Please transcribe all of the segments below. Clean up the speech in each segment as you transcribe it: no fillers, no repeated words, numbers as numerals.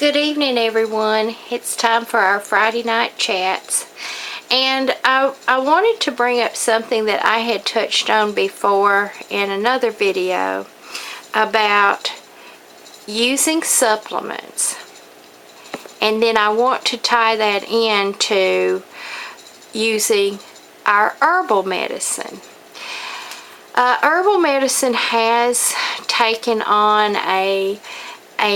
Good evening, everyone. It's time for our Friday night chats. And I wanted to bring up something that I had touched on before in another video about using supplements. And then I want to tie that into using our herbal medicine. Herbal medicine has taken on a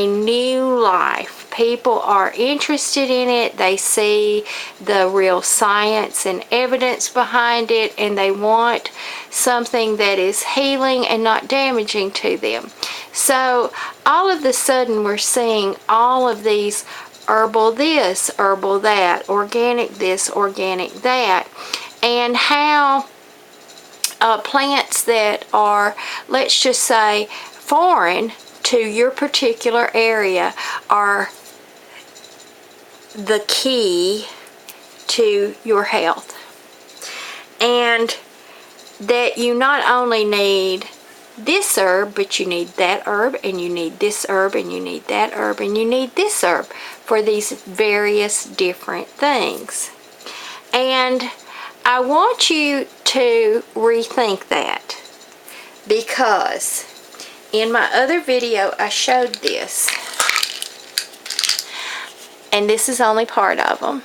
new life. People are interested in it. They see the real science and evidence behind it, and they want something that is healing and not damaging to them. So all of a sudden we're seeing all of these herbal this, herbal that, organic this, organic that, and how plants that are, let's just say, foreign to your particular area are the key to your health. And that you not only need this herb, but you need that herb, and you need this herb, and you need that herb, and you need this herb for these various different things. And I want you to rethink that, because in my other video I showed this, and this is only part of them.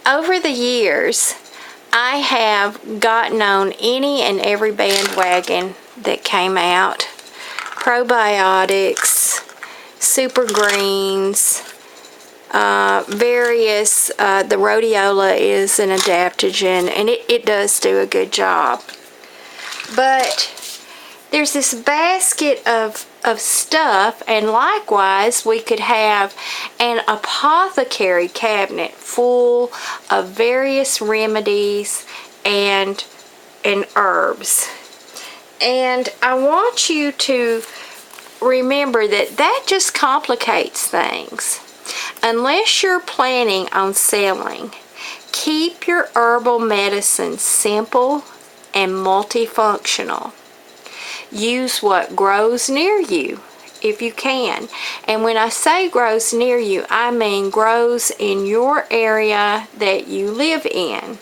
Over the years, I have gotten on any and every bandwagon that came out. Probiotics, super greens, various, the rhodiola is an adaptogen, and it does do a good job. But there's this basket of stuff, and likewise we could have an apothecary cabinet full of various remedies and herbs. And I want you to remember that that just complicates things. Unless you're planning on selling, keep your herbal medicine simple and multifunctional. Use what grows near you if you can. And when I say grows near you, I mean grows in your area that you live in.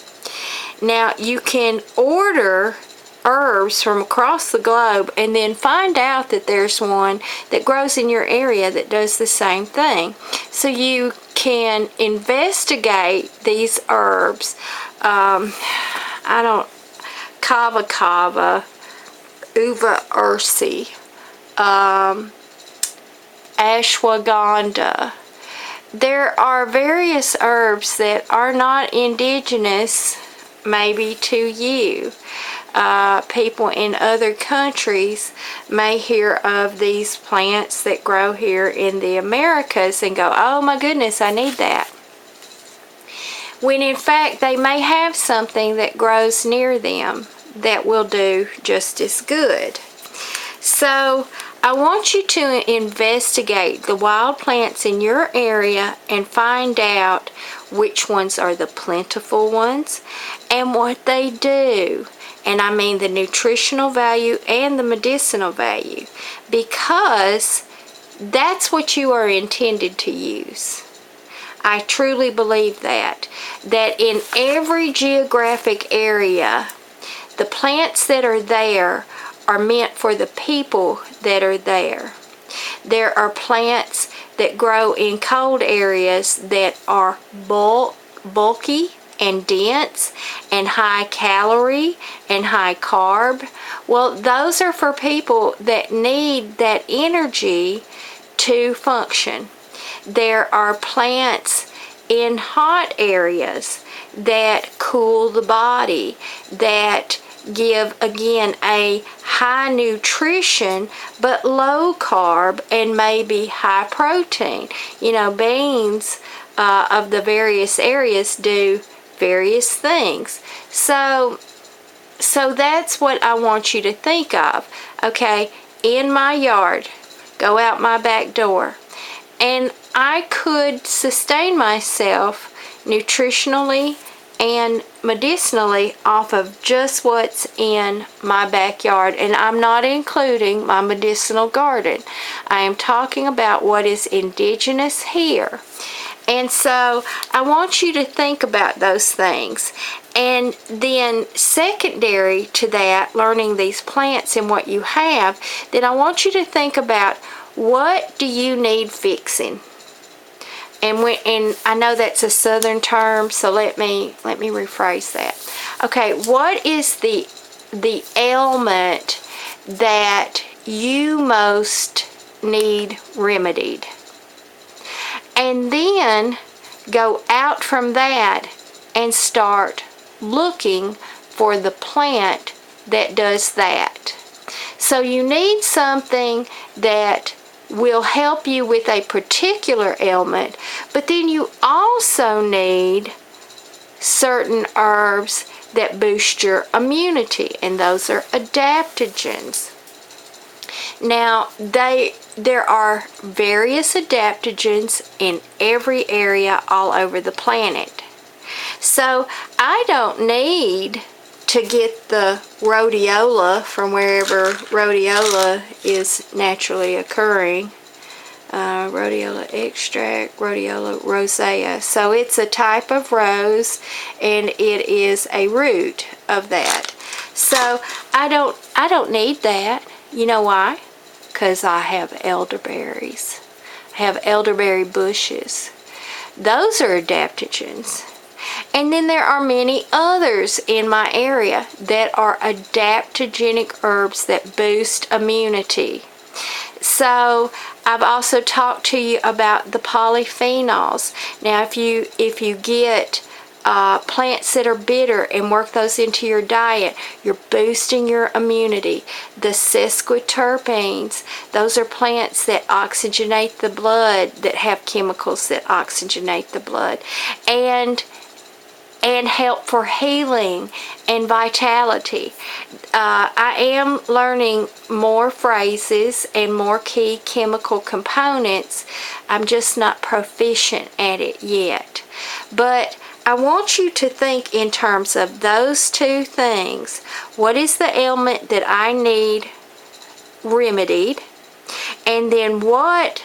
Now, you can order herbs from across the globe and then find out that there's one that grows in your area that does the same thing. So you can investigate these herbs. Kava kava, uva ursi, ashwagandha. There are various herbs that are not indigenous maybe to you. People in other countries may hear of these plants that grow here in the Americas and go, oh my goodness, I need that. When in fact they may have something that grows near them that will do just as good. So I want you to investigate the wild plants in your area and find out which ones are the plentiful ones and what they do. And I mean the nutritional value and the medicinal value, because that's what you are intended to use. I truly believe that in every geographic area, the plants that are there are meant for the people that are there. There are plants that grow in cold areas that are bulky and dense and high calorie and high carb. Well, those are for people that need that energy to function. There are plants in hot areas that cool the body, that give, again, a high nutrition but low carb and maybe high protein. You know, beans of the various areas do various things. So that's what I want you to think of. Okay, in my yard, go out my back door, and I could sustain myself nutritionally and medicinally off of just what's in my backyard. And I'm not including my medicinal garden. I am talking about what is indigenous here. And so I want you to think about those things. And then secondary to that, learning these plants and what you have, then I want you to think about, what do you need fixing? And I know that's a southern term, so let me rephrase that. Okay, what is the ailment that you most need remedied? And then go out from that and start looking for the plant that does that. So you need something that will help you with a particular ailment, but then you also need certain herbs that boost your immunity, and those are adaptogens. Now, there are various adaptogens in every area all over the planet. So I don't need to get the rhodiola from wherever rhodiola is naturally occurring. Rhodiola extract, rhodiola rosea. So it's a type of rose, and it is a root of that. So I don't need that. You know why? Because I have elderberries. I have elderberry bushes. Those are adaptogens. And then there are many others in my area that are adaptogenic herbs that boost immunity. So I've also talked to you about the polyphenols. Now if you get plants that are bitter and work those into your diet, you're boosting your immunity. The sesquiterpenes, those are plants that oxygenate the blood, that have chemicals that oxygenate the blood, and help for healing and vitality. I am learning more phrases and more key chemical components. I'm just not proficient at it yet. But I want you to think in terms of those two things. What is the ailment that I need remedied? And then what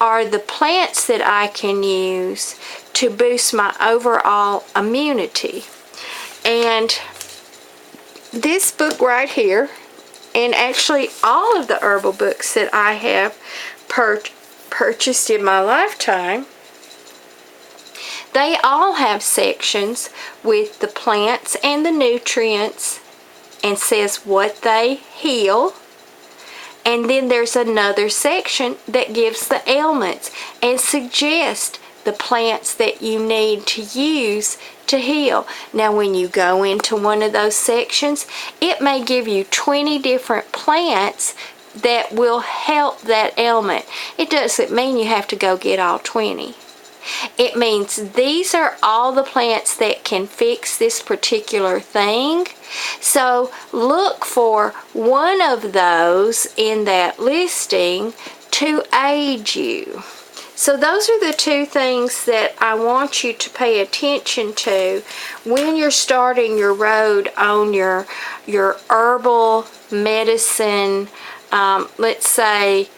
are the plants that I can use to boost my overall immunity? And this book right here, and actually all of the herbal books that I have purchased in my lifetime, they all have sections with the plants and the nutrients, and says what they heal. And then there's another section that gives the ailments and suggests the plants that you need to use to heal. Now when you go into one of those sections, it may give you 20 different plants that will help that ailment. It doesn't mean you have to go get all 20. It means these are all the plants that can fix this particular thing. So look for one of those in that listing to aid you. So those are the two things that I want you to pay attention to when you're starting your road on your herbal medicine, let's say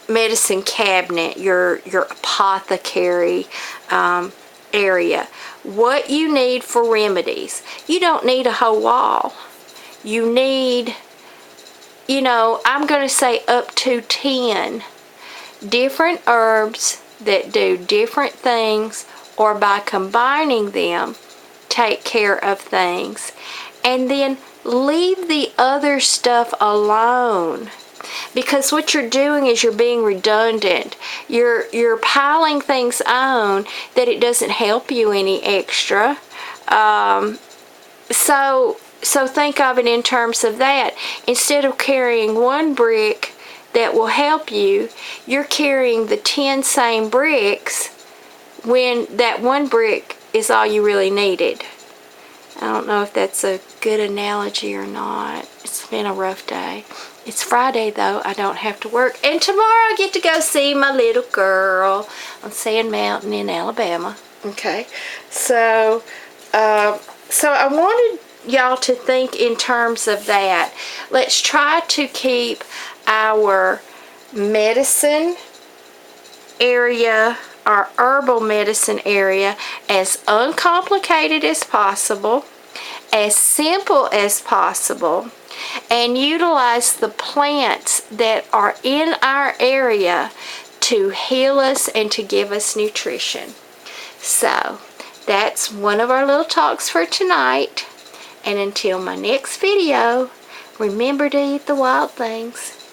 medicine cabinet, your apothecary area. What you need for remedies. You don't need a whole wall. You need, I'm going to say up to 10 different herbs that do different things, or by combining them take care of things. And then leave the other stuff alone. Because what you're doing is you're being redundant. You're piling things on that it doesn't help you any extra. So think of it in terms of that. Instead of carrying one brick that will help you, you're carrying the 10 same bricks when that one brick is all you really needed. I don't know if that's a good analogy or not. It's been a rough day. It's Friday though, I don't have to work. And tomorrow I get to go see my little girl on Sand Mountain in Alabama. Okay, so I wanted y'all to think in terms of that. Let's try to keep our medicine area, our herbal medicine area, as uncomplicated as possible, as simple as possible, and utilize the plants that are in our area to heal us and to give us nutrition. So that's one of our little talks for tonight. And until my next video, remember to eat the wild things.